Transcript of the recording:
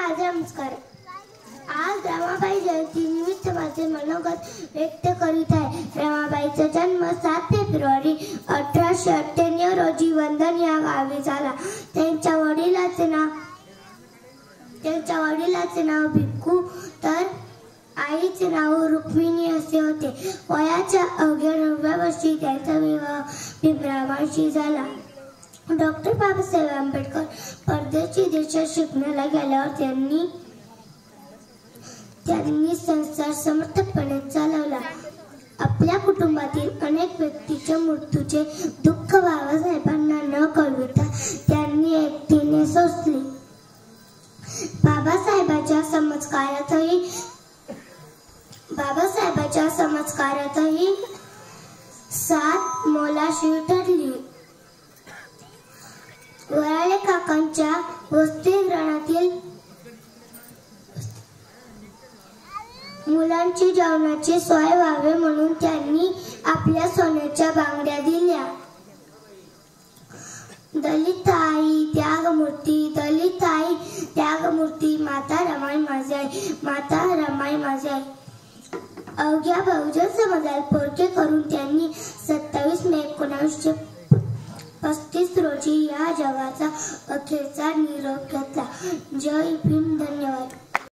माझा नमस्कार। आज रमाबाई जयंती निमित्त माझे मनोगत व्यक्त करीत आहे। रमाबाईचा जन्म 7 फेब्रुवारी 1898 रोजी वंदन या गावी झाला। त्यांच्या वडिलाचे नाव भिक्खू तर आईचे नाव रुक्मिणी असे होते। वयाच्या अवघ्या 9व्या वर्षी त्यांचा विवाह भीमरावांशी झाला। डॉक्टर बाबासाहेब आंबेडकर परदेशी देशात शिकण्याला गेल्यावर त्यांनी संसार समर्थपणे चालवला। आपल्या कुटुंबातील अनेक व्यक्तीच्या मृत्यूचे दुःख बाबासाहेबांना न कळविता त्यांनी एकटीने सोसले। बाबासाहेबांच्या समाजकार्यातही साथ मोलाची ठरली। वराळे काकांच्या वसतिगृहातील मुलांची जेवणाची सोय व्हावी म्हणून त्यांनी आपल्या सोन्याच्या बांगड्या दिल्या। दलित आई त्यागमूर्ती माता रमाई माझी आई अवघ्या बहुजन समाजाला पोरके करून त्यांनी 27 मे 1935 रोजी या जगाचा अखेरचा निरोप घेतला। जय भीम। धन्यवाद।